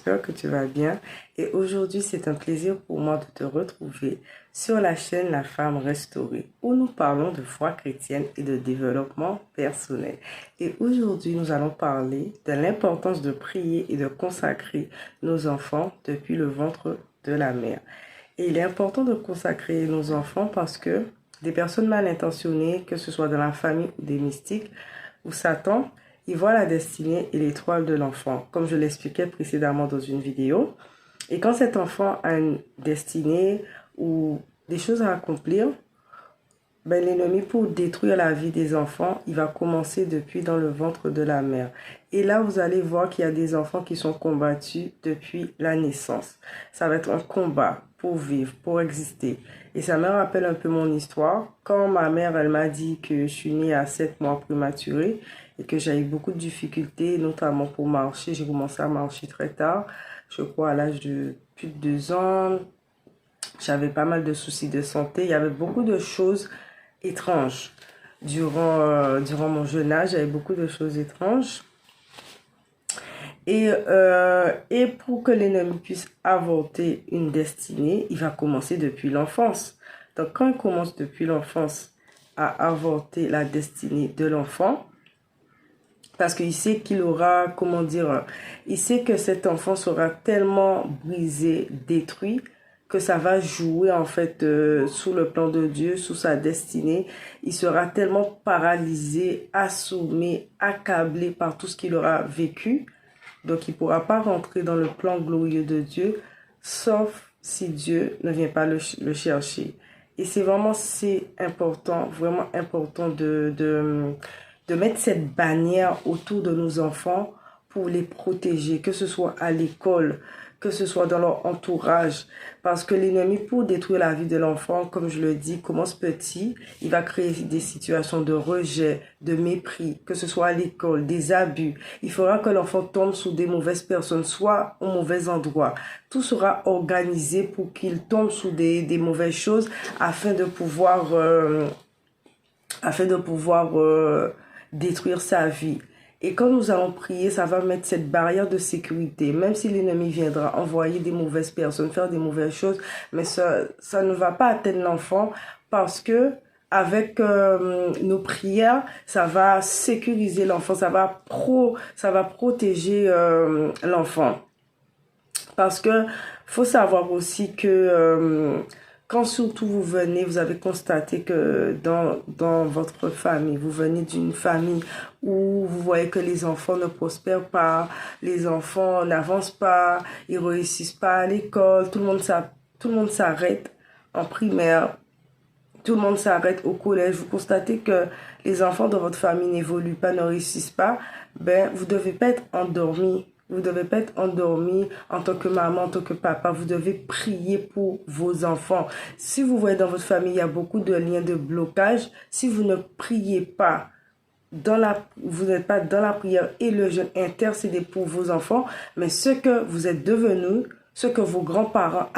j'espère que tu vas bien. Et aujourd'hui, c'est un plaisir pour moi de te retrouver sur la chaîne La Femme Restaurée, où nous parlons de foi chrétienne et de développement personnel. Et aujourd'hui, nous allons parler de l'importance de prier et de consacrer nos enfants depuis le ventre de la mère. Et il est important de consacrer nos enfants parce que des personnes mal intentionnées, que ce soit dans la famille ou des mystiques, ou Satan, il voit la destinée et l'étoile de l'enfant, comme je l'expliquais précédemment dans une vidéo. Et quand cet enfant a une destinée ou des choses à accomplir, ben, l'ennemi, pour détruire la vie des enfants, il va commencer depuis dans le ventre de la mère. Et là, vous allez voir qu'il y a des enfants qui sont combattus depuis la naissance. Ça va être un combat pour vivre, pour exister. Et ça me rappelle un peu mon histoire. Quand ma mère, elle m'a dit que je suis née à 7 mois prématurés et que j'avais beaucoup de difficultés, notamment pour marcher. J'ai commencé à marcher très tard, je crois à l'âge de plus de 2 ans. J'avais pas mal de soucis de santé. Il y avait beaucoup de choses étranges. Durant mon jeune âge, il y avait beaucoup de choses étranges. Et pour que l'ennemi puisse avorter une destinée, il va commencer depuis l'enfance. Donc, quand il commence depuis l'enfance à avorter la destinée de l'enfant, parce qu'il sait qu'il aura, comment dire, il sait que cet enfant sera tellement brisé, détruit, que ça va jouer en fait sous le plan de Dieu, sous sa destinée. Il sera tellement paralysé, assommé, accablé par tout ce qu'il aura vécu. Donc, il ne pourra pas rentrer dans le plan glorieux de Dieu, sauf si Dieu ne vient pas le chercher. Et c'est vraiment vraiment important de mettre cette bannière autour de nos enfants pour les protéger, que ce soit à l'école, que ce soit dans leur entourage. Parce que l'ennemi, pour détruire la vie de l'enfant, comme je le dis, commence petit. Il va créer des situations de rejet, de mépris, que ce soit à l'école, des abus. Il faudra que l'enfant tombe sous des mauvaises personnes, soit au mauvais endroit. Tout sera organisé pour qu'il tombe sous des mauvaises choses afin de pouvoir détruire sa vie. Et quand nous allons prier, ça va mettre cette barrière de sécurité. Même si l'ennemi viendra envoyer des mauvaises personnes, faire des mauvaises choses, mais ça ne va pas atteindre l'enfant parce que avec nos prières, ça va sécuriser l'enfant, ça va protéger l'enfant. Parce que faut savoir aussi que quand surtout vous venez, vous avez constaté que dans votre famille, vous venez d'une famille où vous voyez que les enfants ne prospèrent pas, les enfants n'avancent pas, ils réussissent pas à l'école, tout le monde s'arrête en primaire, tout le monde s'arrête au collège. Vous constatez que les enfants de votre famille n'évoluent pas, ne réussissent pas, ben vous devez pas être endormi. Vous devez pas être endormi en tant que maman, en tant que papa. Vous devez prier pour vos enfants. Si vous voyez dans votre famille, il y a beaucoup de liens de blocage. Si vous ne priez pas, vous n'êtes pas dans la prière et le jeûne, intercédez pour vos enfants, mais ce que vous êtes devenus, ce que vos grands-parents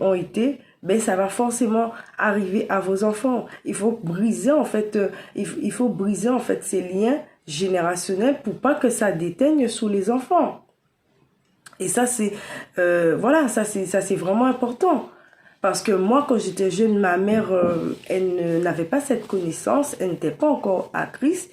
ont été, ben ça va forcément arriver à vos enfants. Il faut briser en fait, ces liens générationnels pour pas que ça déteigne sous les enfants. Et ça, c'est vraiment important. Parce que moi, quand j'étais jeune, ma mère, elle n'avait pas cette connaissance, elle n'était pas encore à Christ.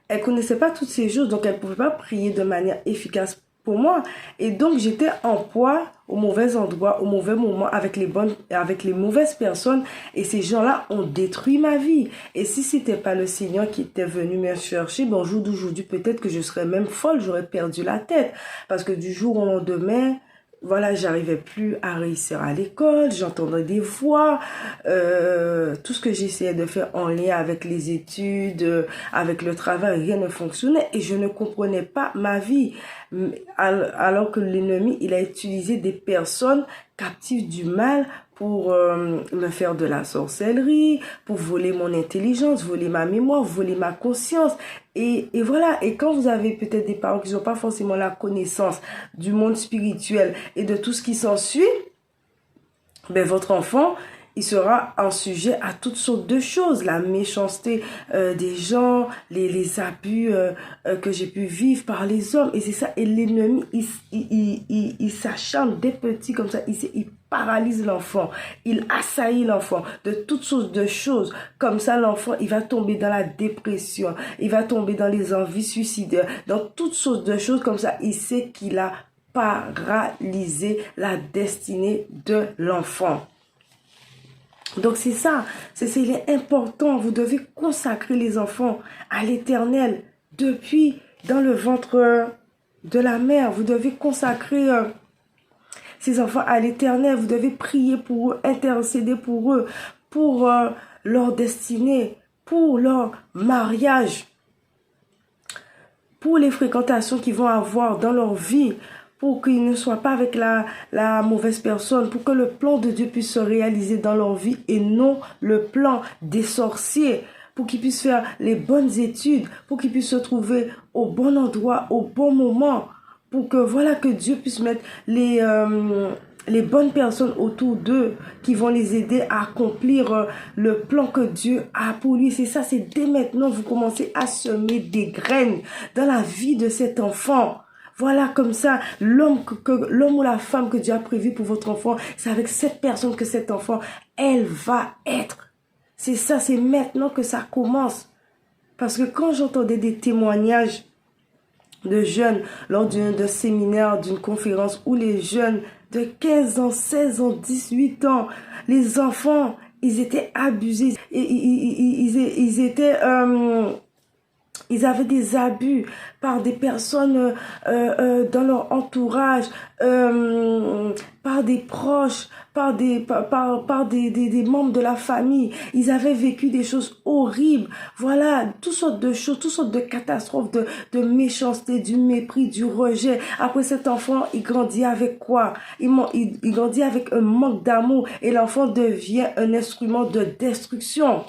Elle connaissait pas toutes ces choses, donc elle pouvait pas prier de manière efficace pour moi. Et donc, j'étais en poids au mauvais endroit, au mauvais moment, avec les mauvaises personnes. Et ces gens-là ont détruit ma vie. Et si c'était pas le Seigneur qui était venu me chercher, bon, au jour d'aujourd'hui, peut-être que je serais même folle, j'aurais perdu la tête. Parce que du jour au lendemain, voilà, j'arrivais plus à réussir à l'école, j'entendais des voix, tout ce que j'essayais de faire en lien avec les études, avec le travail, rien ne fonctionnait et je ne comprenais pas ma vie. Alors que l'ennemi, il a utilisé des personnes captives du mal pour me faire de la sorcellerie, pour voler mon intelligence, voler ma mémoire, voler ma conscience. Et voilà, et quand vous avez peut-être des parents qui n'ont pas forcément la connaissance du monde spirituel et de tout ce qui s'ensuit, ben votre enfant, il sera en sujet à toutes sortes de choses, la méchanceté des gens, les abus que j'ai pu vivre par les hommes. Et c'est ça, et l'ennemi, il s'acharne des petits comme ça, il paralyse l'enfant, il assaillit l'enfant de toutes sortes de choses. Comme ça, l'enfant, il va tomber dans la dépression, il va tomber dans les envies suicidaires, dans toutes sortes de choses comme ça. Il sait qu'il a paralysé la destinée de l'enfant. Donc c'est ça, il est important, vous devez consacrer les enfants à l'Éternel depuis dans le ventre de la mère. Vous devez consacrer ces enfants à l'Éternel, vous devez prier pour eux, intercéder pour eux, pour leur destinée, pour leur mariage, pour les fréquentations qu'ils vont avoir dans leur vie, pour qu'ils ne soient pas avec la mauvaise personne, pour que le plan de Dieu puisse se réaliser dans leur vie et non le plan des sorciers, pour qu'ils puissent faire les bonnes études, pour qu'ils puissent se trouver au bon endroit, au bon moment, pour que voilà que Dieu puisse mettre les bonnes personnes autour d'eux qui vont les aider à accomplir le plan que Dieu a pour lui. C'est ça, c'est dès maintenant vous commencez à semer des graines dans la vie de cet enfant. Voilà, comme ça, l'homme ou la femme que Dieu a prévu pour votre enfant, c'est avec cette personne que cet enfant, elle va être. C'est ça, c'est maintenant que ça commence. Parce que quand j'entendais des témoignages de jeunes lors d'un séminaire, d'une conférence où les jeunes de 15 ans, 16 ans, 18 ans, les enfants, ils étaient abusés. Et ils avaient des abus par des personnes dans leur entourage, par des proches, par des membres de la famille. Ils avaient vécu des choses horribles. Voilà, toutes sortes de choses, toutes sortes de catastrophes, de méchanceté, du mépris, du rejet. Après, cet enfant, il grandit avec quoi? Il grandit avec un manque d'amour et l'enfant devient un instrument de destruction.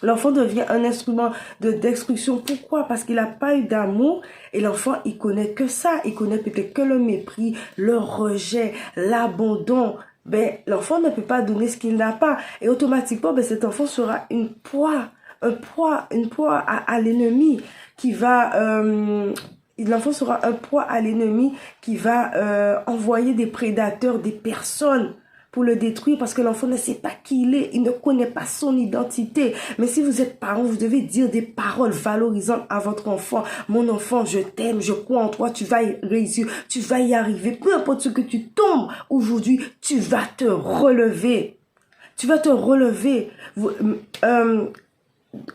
L'enfant devient un instrument de destruction. Pourquoi? Parce qu'il n'a pas eu d'amour et l'enfant, il connaît que ça. Il connaît peut-être que le mépris, le rejet, l'abandon. Ben, l'enfant ne peut pas donner ce qu'il n'a pas. Et automatiquement, ben, cet enfant sera une proie à l'ennemi qui va... l'enfant sera un proie à l'ennemi qui va envoyer des prédateurs, des personnes pour le détruire parce que l'enfant ne sait pas qui il est, il ne connaît pas son identité. Mais si vous êtes parent, vous devez dire des paroles valorisantes à votre enfant. Mon enfant, je t'aime, je crois en toi, tu vas y réussir, tu vas y arriver. Peu importe ce que tu tombes aujourd'hui, tu vas te relever. Tu vas te relever.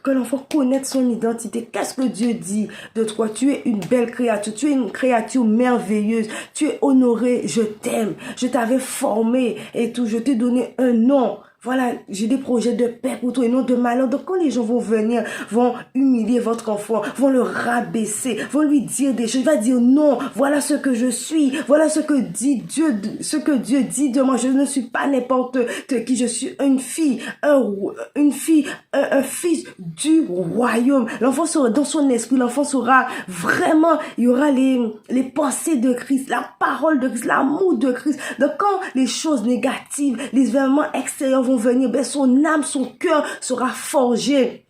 Que l'enfant connaisse son identité. Qu'est-ce que Dieu dit de toi? Tu es une belle créature. Tu es une créature merveilleuse. Tu es honoré. Je t'aime. Je t'avais formé et tout. Je t'ai donné un nom. Voilà, j'ai des projets de paix pour toi et non de malheur. Donc quand les gens vont venir, vont humilier votre enfant, vont le rabaisser, vont lui dire des choses, il va dire non, voilà ce que je suis, voilà ce que dit Dieu, ce que Dieu dit de moi. Je ne suis pas n'importe qui, je suis une fille, un fils du royaume. L'enfant sera dans son esprit, l'enfant sera vraiment, il y aura les pensées de Christ, la parole de Christ, l'amour de Christ. Donc quand les choses négatives, les événements extérieurs vont venir, ben son âme, son cœur sera forgé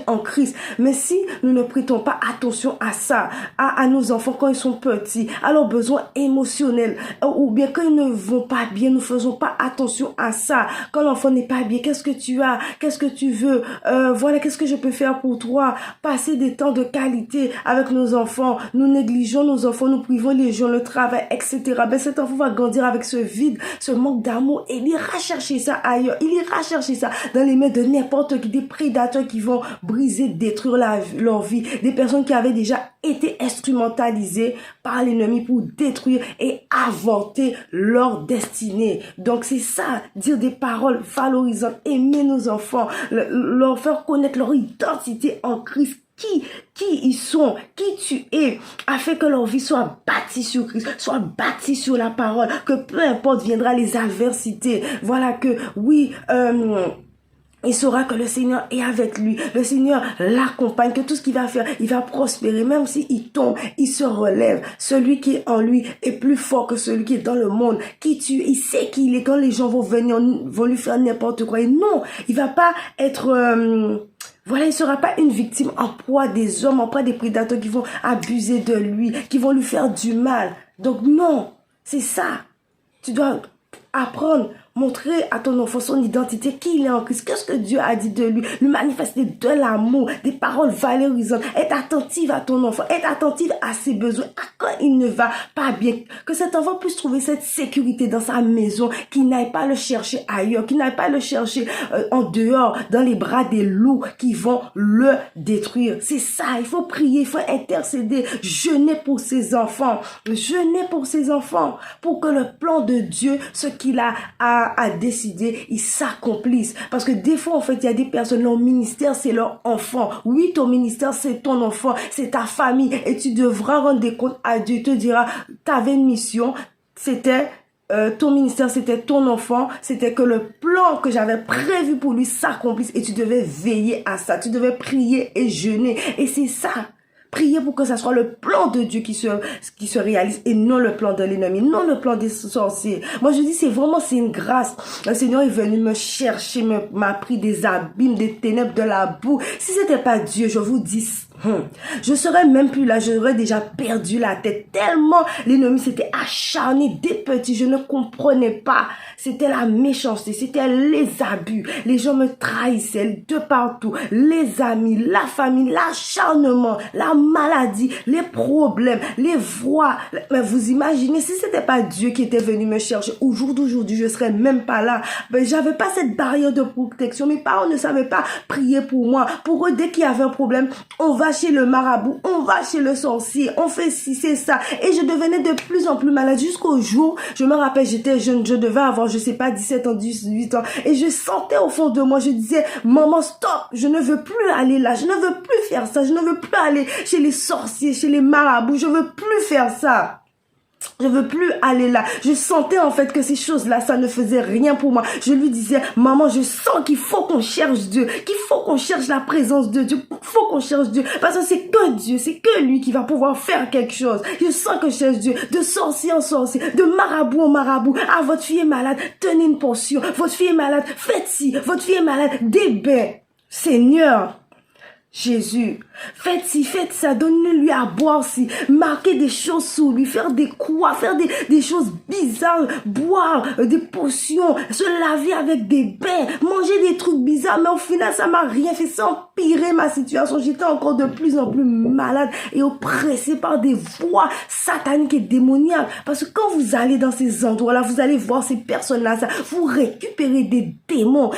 en Christ. Mais si nous ne prêtons pas attention à ça, à nos enfants quand ils sont petits, à leurs besoins émotionnels, ou bien quand ils ne vont pas bien, nous faisons pas attention à ça. Quand l'enfant n'est pas bien, qu'est-ce que tu as? Qu'est-ce que tu veux? Voilà, qu'est-ce que je peux faire pour toi? Passer des temps de qualité avec nos enfants. Nous négligeons nos enfants, nous privons les gens, le travail, etc. Ben, cet enfant va grandir avec ce vide, ce manque d'amour, et il ira chercher ça ailleurs. Il ira chercher ça dans les mains de n'importe qui, des prédateurs qui vont briser, détruire leur vie, des personnes qui avaient déjà été instrumentalisées par l'ennemi pour détruire et avorter leur destinée. Donc c'est ça, dire des paroles valorisantes, aimer nos enfants, leur faire connaître leur identité en Christ, qui ils sont, qui tu es, afin que leur vie soit bâtie sur Christ, soit bâtie sur la parole, que peu importe viendra les adversités, voilà que oui, Il saura que le Seigneur est avec lui. Le Seigneur l'accompagne, que tout ce qu'il va faire, il va prospérer. Même s'il tombe, il se relève. Celui qui est en lui est plus fort que celui qui est dans le monde. Qui tue, il sait qui il est. Quand les gens vont venir, vont lui faire n'importe quoi. Et non, il va pas être... voilà, il sera pas une victime en proie des hommes, en proie des prédateurs qui vont abuser de lui, qui vont lui faire du mal. Donc non, c'est ça. Tu dois apprendre, montrer à ton enfant son identité, qui il est en Christ, qu'est-ce que Dieu a dit de lui, lui manifester de l'amour, des paroles valorisantes, être attentive à ton enfant, être attentive à ses besoins, à quand il ne va pas bien, que cet enfant puisse trouver cette sécurité dans sa maison, qu'il n'aille pas le chercher ailleurs, qu'il n'aille pas le chercher en dehors, dans les bras des loups qui vont le détruire. C'est ça, il faut prier, il faut intercéder, jeûner pour ses enfants, jeûner pour ses enfants, pour que le plan de Dieu, ce qu'il a décidé, il s'accomplisse. Parce que des fois, en fait, il y a des personnes, leur ministère, c'est leur enfant. Oui, ton ministère, c'est ton enfant, c'est ta famille. Et tu devras rendre des comptes à Dieu. Il te dira, tu avais une mission, c'était... ton ministère, c'était ton enfant, c'était que le plan que j'avais prévu pour lui s'accomplisse et tu devais veiller à ça, tu devais prier et jeûner. Et c'est ça. Priez pour que ça soit le plan de Dieu qui se réalise et non le plan de l'ennemi, non le plan des sorciers. Moi, je dis, c'est une grâce. Le Seigneur est venu me chercher, m'a pris des abîmes, des ténèbres, de la boue. Si c'était pas Dieu, je vous dis, je serais même plus là, j'aurais déjà perdu la tête tellement l'ennemi s'était acharné dès petit, je ne comprenais pas. C'était la méchanceté, c'était les abus, les gens me trahissaient de partout, les amis, la famille, l'acharnement, la maladie, les problèmes, les voix. Mais vous imaginez, si c'était pas Dieu qui était venu me chercher au jour d'aujourd'hui, je serais même pas là. Ben, j'avais pas cette barrière de protection. Mes parents ne savaient pas prier pour moi. Pour eux, dès qu'il y avait un problème, on va chez le marabout, on va chez le sorcier, on fait ci, c'est ça. Et je devenais de plus en plus malade jusqu'au jour, je me rappelle, j'étais jeune, je devais avoir, je sais pas, 17 ans, 18 ans. Et je sentais au fond de moi, je disais, maman, stop, je ne veux plus aller là, je ne veux plus faire ça, je ne veux plus aller chez les sorciers, chez les marabouts, je veux plus faire ça. Je veux plus aller là. Je sentais en fait que ces choses-là, ça ne faisait rien pour moi. Je lui disais, maman, je sens qu'il faut qu'on cherche Dieu, qu'il faut qu'on cherche la présence de Dieu, qu'il faut qu'on cherche Dieu. Parce que c'est que Dieu, c'est que lui qui va pouvoir faire quelque chose. Je sens que je cherche Dieu, de sorcier en sorcier, de marabout en marabout. Ah, votre fille est malade, tenez une portion. Votre fille est malade, faites ci. Votre fille est malade, des bains. Seigneur, Jésus, faites ci, faites ça, donnez-lui à boire ci, marquez des choses sur lui, faire des croix, faire des choses bizarres, boire des potions, se laver avec des bains, manger des trucs bizarres, mais au final, ça m'a rien fait, ça empirer ma situation. J'étais encore de plus en plus malade et oppressée par des voix sataniques et démoniaques. Parce que quand vous allez dans ces endroits-là, vous allez voir ces personnes-là, ça, vous récupérez des démons,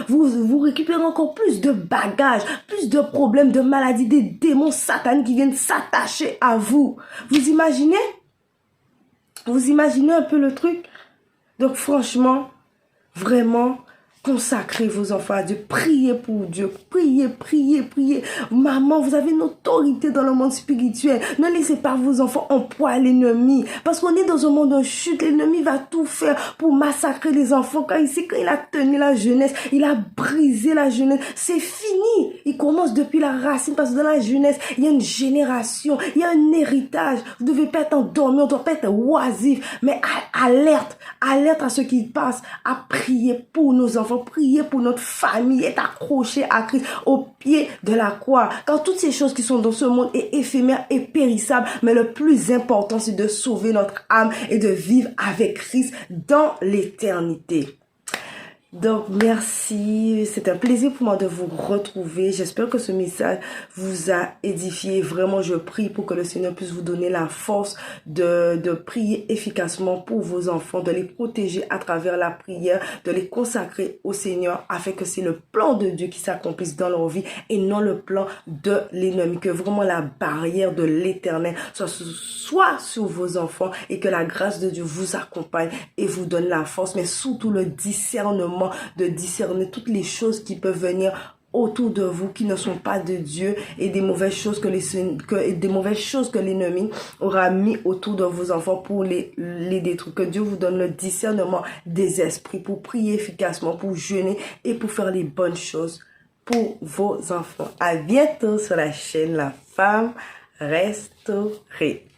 vous récupérez encore plus de bagages, plus de problèmes, de maladies, des démons sataniques qui viennent s'attacher à vous. Vous imaginez? Vous imaginez un peu le truc? Donc franchement, vraiment, consacrez vos enfants à Dieu. Priez pour Dieu. Priez, priez, priez. Maman, vous avez une autorité dans le monde spirituel. Ne laissez pas vos enfants en proie à l'ennemi. Parce qu'on est dans un monde de chute. L'ennemi va tout faire pour massacrer les enfants. Quand il a tenu la jeunesse, il a brisé la jeunesse. C'est fini. Il commence depuis la racine. Parce que dans la jeunesse, il y a une génération. Il y a un héritage. Vous ne devez pas être endormi. On ne doit pas être oisif. Mais alerte. Alerte à ce qui passe. À prier pour nos enfants. Prier pour notre famille, être accroché à Christ au pied de la croix. Quand toutes ces choses qui sont dans ce monde est éphémère et périssable, mais le plus important, c'est de sauver notre âme et de vivre avec Christ dans l'éternité. Donc, merci. C'est un plaisir pour moi de vous retrouver. J'espère que ce message vous a édifié. Vraiment, je prie pour que le Seigneur puisse vous donner la force de prier efficacement pour vos enfants, de les protéger à travers la prière, de les consacrer au Seigneur afin que c'est le plan de Dieu qui s'accomplisse dans leur vie et non le plan de l'ennemi. Que vraiment la barrière de l'éternel soit sur vos enfants et que la grâce de Dieu vous accompagne et vous donne la force, mais surtout le discernement de discerner toutes les choses qui peuvent venir autour de vous qui ne sont pas de Dieu et des mauvaises choses que l'ennemi aura mis autour de vos enfants pour les détruire. Que Dieu vous donne le discernement des esprits pour prier efficacement, pour jeûner et pour faire les bonnes choses pour vos enfants. À bientôt sur la chaîne La Femme Restaurée.